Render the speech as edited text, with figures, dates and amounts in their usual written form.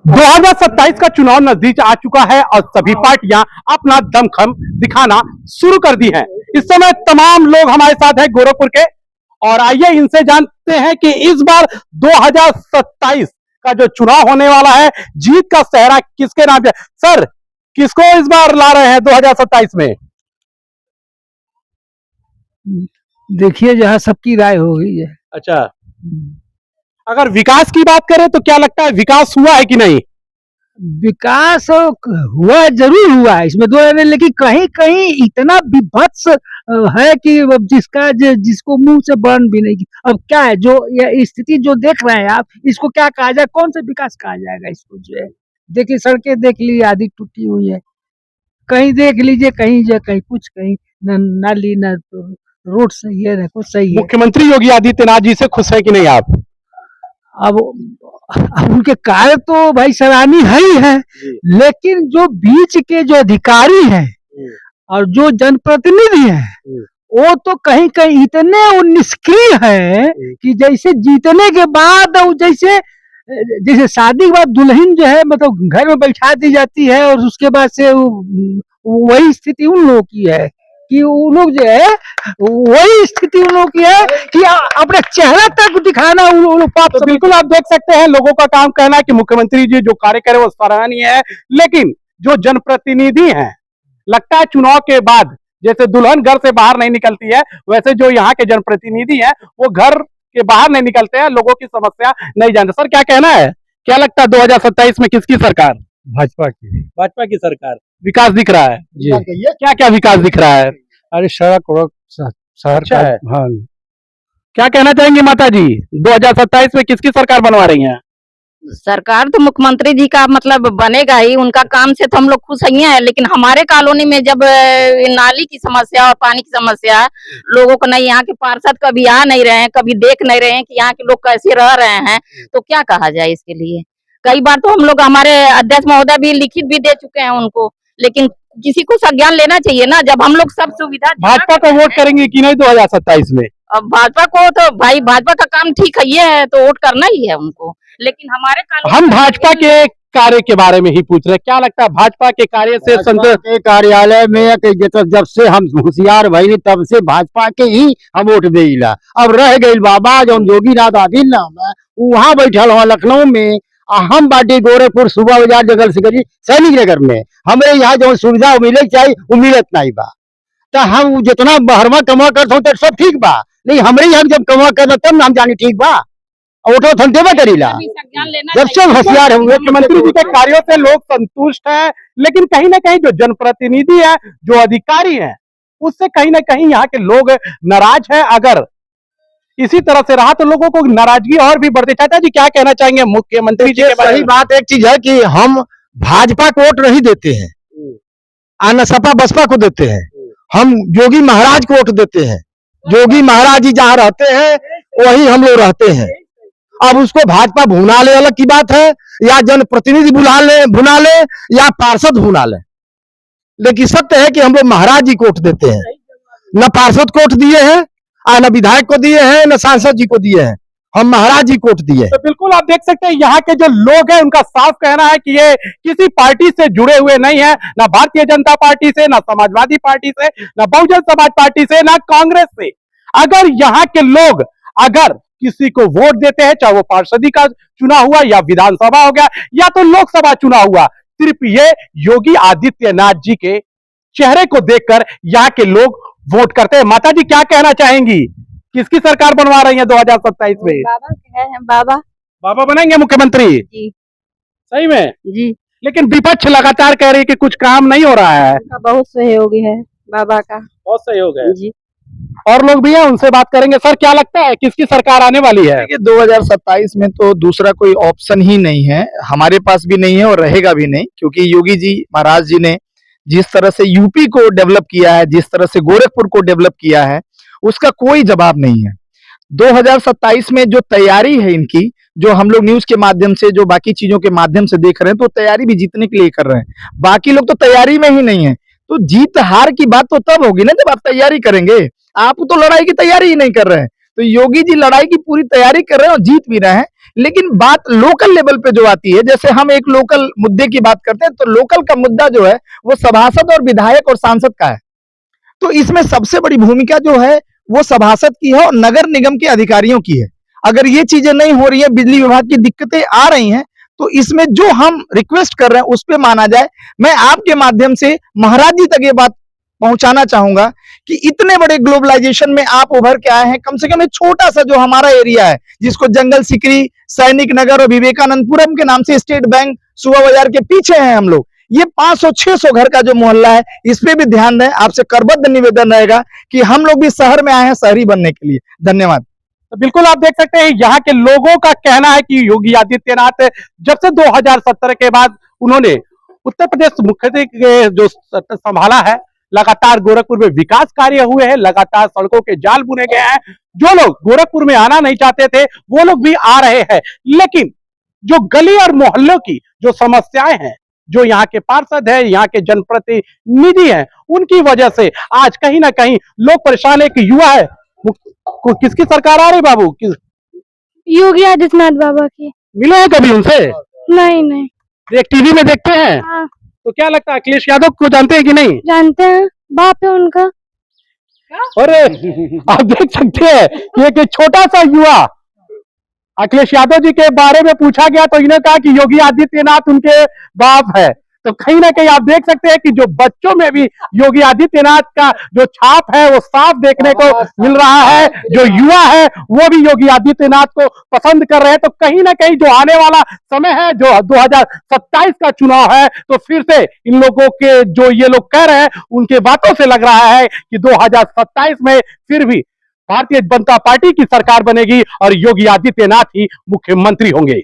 2027 का चुनाव नजदीक आ चुका है और सभी पार्टियां अपना दमखम दिखाना शुरू कर दी हैं। इस समय तमाम लोग हमारे साथ हैं गोरखपुर के, और आइए इनसे जानते हैं कि इस बार 2027 का जो चुनाव होने वाला है, जीत का सेहरा किसके नाम पे। सर, किसको इस बार ला रहे हैं 2027 में? देखिए, जहाँ सबकी राय हो गई है। अच्छा, अगर विकास की बात करें तो क्या लगता है, विकास हुआ है कि नहीं? विकास हुआ, जरूर हुआ है, इसमें दो नहीं, लेकिन कहीं कहीं इतना विभत्स है कि अब जिसको मुंह से बयान भी नहीं। अब क्या है, जो ये स्थिति जो देख रहे हैं आप, इसको क्या कहा जाए, कौन सा विकास कहा जाएगा इसको? जो है, देखिए सड़कें देख लीजिए, आधी टूटी हुई है, कहीं देख लीजिए, कहीं कुछ, कहीं नाली न रोड सही है, न कुछ सही है। मुख्यमंत्री योगी आदित्यनाथ जी से खुश है कि नहीं आप? अब उनके कार्य तो भाई सराहनीय है ही है, लेकिन जो बीच के जो अधिकारी हैं और जो जनप्रतिनिधि हैं, वो तो कहीं कहीं इतने निष्क्रिय हैं कि जैसे जीतने के बाद, जैसे शादी के बाद दुल्हन जो है मतलब घर में बैठा दी जाती है, और उसके बाद से वही स्थिति उन लोगों की है कि वो लोग जो है, वही स्थिति उन लोगों की है कि अपने चेहरा तक दिखाना उन लोग पाप। तो बिल्कुल आप देख सकते हैं, लोगों का काम कहना है कि मुख्यमंत्री जी जो कार्य करे वो सराहनीय है, लेकिन जो जनप्रतिनिधि हैं, लगता है चुनाव के बाद जैसे दुल्हन घर से बाहर नहीं निकलती है, वैसे जो यहाँ के जनप्रतिनिधि हैं वो घर के बाहर नहीं निकलते हैं, लोगों की समस्या नहीं जानते। सर, क्या कहना है, क्या लगता है 2027 में किसकी सरकार? भाजपा की सरकार। विकास दिख रहा है जी। क्या क्या विकास दिख रहा है? अरे सड़क वड़क शहर अच्छा का है। हाँ। क्या कहना चाहेंगे माता जी, 2027 में किसकी सरकार बनवा रही हैं? सरकार तो मुख्यमंत्री जी का मतलब बनेगा ही, उनका काम से तो हम लोग खुश ही हैं, लेकिन हमारे कॉलोनी में जब नाली की समस्या और पानी की समस्या लोगों को नहीं, यहाँ के पार्षद कभी आ नहीं रहे हैं, कभी देख नहीं रहे हैं कि यहाँ के लोग कैसे रह रहे हैं, तो क्या कहा जाए इसके लिए। कई बार तो हम लोग, हमारे अध्यक्ष महोदय भी लिखित भी दे चुके हैं उनको, लेकिन किसी को संज्ञान लेना चाहिए ना, जब हम लोग सब सुविधा। भाजपा को वोट करेंगे कि नहीं 2027 में? अब भाजपा को तो भाई, भाजपा का काम ठीक है, ये है तो वोट करना ही है उनको, लेकिन हमारे हम भाजपा के कार्य के बारे में ही पूछ रहे हैं। क्या लगता है भाजपा के कार्य से संतोष? के कार्यालय में जब से हम होशियार भाई तब से भाजपा के ही हम वोट देला। अब रह गई बाबा जो योगीनाथ आदिल नाम है, वहाँ बैठल हुआ लखनऊ में, हम बाटी गोरखपुर सुबह बाजार जगल से करी सैनिक नगर में, हमारे यहाँ जो सुविधा मिले चाहिए वो मिलत नहीं बा। तो हम जितना बहरवा कमा कर सब ठीक बा, नहीं हमारे यहाँ जब कमा कर तब हम जानी ठीक बा, ऑटो धंधे करीला जब से होशियार है। मुख्यमंत्री जी के कार्यों से लोग संतुष्ट हैं, लेकिन कहीं ना कहीं जो जनप्रतिनिधि है, जो अधिकारी हैं, उससे कहीं ना कहीं यहाँ के लोग नाराज हैं। अगर इसी तरह से रहा तो लोगों को नाराजगी और भी बढ़ती। चाचा जी, क्या कहना चाहेंगे मुख्यमंत्री जी के बारे में? सही बात एक चीज है कि हम भाजपा को वोट नहीं देते हैं, आना सपा बसपा को देते हैं, हम योगी महाराज को वोट देते हैं। योगी महाराज जी जहाँ रहते हैं वही हम लोग रहते हैं। अब उसको भाजपा भुना ले अलग की बात है, या जनप्रतिनिधि भुना ले या पार्षद भुना ले, लेकिन सत्य है कि हम लोग महाराज जी को वोट देते हैं। न पार्षद को वोट दिए हैं, न विधायक को दिए हैं, न सांसद जी को दिए हैं, हम महाराज जी को वोट दिए। तो बिल्कुल आप देख सकते हैं, यहाँ के जो लोग हैं उनका साफ कहना है कि ये किसी पार्टी से जुड़े हुए नहीं है, ना भारतीय जनता पार्टी से, ना समाजवादी पार्टी से, ना बहुजन समाज पार्टी से, ना कांग्रेस से। अगर यहाँ के लोग अगर किसी को वोट देते हैं, चाहे वो पार्षदी का चुनाव हुआ या विधानसभा हो गया या तो लोकसभा चुनाव हुआ, सिर्फ ये योगी आदित्यनाथ जी के चेहरे को देखकर यहाँ के लोग वोट करते हैं। माता जी, क्या कहना चाहेंगी, किसकी सरकार बनवा रही है 2027 में? बाबा बाबा बनेंगे मुख्यमंत्री जी। सही में जी, लेकिन विपक्ष लगातार कह रही है कि कुछ काम नहीं हो रहा है। बहुत सहयोगी है बाबा का, बहुत सहयोग है जी। और लोग भी हैं, उनसे बात करेंगे। सर, क्या लगता है किसकी सरकार आने वाली है? 2027 में तो दूसरा कोई ऑप्शन ही नहीं है, हमारे पास भी नहीं है और रहेगा भी नहीं, क्योंकि योगी जी महाराज जी ने जिस तरह से यूपी को डेवलप किया है, जिस तरह से गोरखपुर को डेवलप किया है, उसका कोई जवाब नहीं है। 2027 में जो तैयारी है इनकी, जो हम लोग न्यूज के माध्यम से, जो बाकी चीजों के माध्यम से देख रहे हैं, तो तैयारी भी जीतने के लिए कर रहे हैं। बाकी लोग तो तैयारी में ही नहीं है, तो जीत हार की बात तो तब होगी ना जब आप तैयारी करेंगे। आप तो लड़ाई की तैयारी ही नहीं कर रहे हैं, तो योगी जी लड़ाई की पूरी तैयारी कर रहे हैं और जीत भी रहे हैं। लेकिन बात लोकल लेवल पे जो आती है, जैसे हम एक लोकल मुद्दे की बात करते हैं, तो लोकल का मुद्दा जो है वो सभासद और विधायक और सांसद का है। तो इसमें सबसे बड़ी भूमिका जो है वो सभासद की है और नगर निगम के अधिकारियों की है। अगर ये चीजें नहीं हो रही है, बिजली विभाग की दिक्कतें आ रही हैं, तो इसमें जो हम रिक्वेस्ट कर रहे हैं उस पे माना जाए। मैं आपके माध्यम से महाराज जी तक ये बात पहुंचाना चाहूंगा कि इतने बड़े ग्लोबलाइजेशन में आप उभर के आए हैं, कम से कम एक छोटा सा जो हमारा एरिया है, जिसको जंगल सिकरी, सैनिक नगर और विवेकानंदपुरम के नाम से स्टेट बैंक सुबह बाजार के पीछे हैं हम लोग, ये 500-600 घर का जो मोहल्ला है, इस पे भी ध्यान दें। आपसे करबद्ध निवेदन रहेगा कि हम लोग भी शहर में आए हैं शहरी बनने के लिए। धन्यवाद। तो बिल्कुल आप देख सकते हैं यहाँ के लोगों का कहना है कि योगी आदित्यनाथ जब से 2017 के बाद उन्होंने उत्तर प्रदेश मुख्यमंत्री के जो संभाला है, लगातार गोरखपुर में विकास कार्य हुए हैं, लगातार सड़कों के जाल बुने गए हैं। जो लोग गोरखपुर में आना नहीं चाहते थे वो लोग भी आ रहे हैं, लेकिन जो गली और मोहल्लों की जो समस्याएं हैं, जो यहाँ के पार्षद है, यहाँ के जनप्रतिनिधि हैं, उनकी वजह से आज कहीं ना कहीं लोग परेशान है। कि युवा है, किसकी सरकार आ रही बाबू? योगी आदित्यनाथ बाबा की। मिले हैं कभी उनसे? नहीं नहीं। एक टीवी में देखते हैं। हाँ। तो क्या लगता है अखिलेश यादव को जानते हैं कि नहीं? जानते हैं, बाप है उनका। अरे आप देख सकते हैं ये कि छोटा सा युवा, अखिलेश यादव जी के बारे में पूछा गया तो इन्होंने कहा कि योगी आदित्यनाथ उनके बाप है। तो कहीं ना कहीं आप देख सकते हैं कि जो बच्चों में भी योगी आदित्यनाथ का जो छाप है वो साफ देखने को मिल रहा है। जो युवा है वो भी योगी आदित्यनाथ को पसंद कर रहे हैं। तो कहीं ना कहीं जो आने वाला समय है, जो 2027 का चुनाव है, तो फिर से इन लोगों के जो ये लोग कह रहे हैं उनके बातों से लग रहा है कि 2027 में फिर भी भारतीय जनता पार्टी की सरकार बनेगी और योगी आदित्यनाथ ही मुख्यमंत्री होंगे।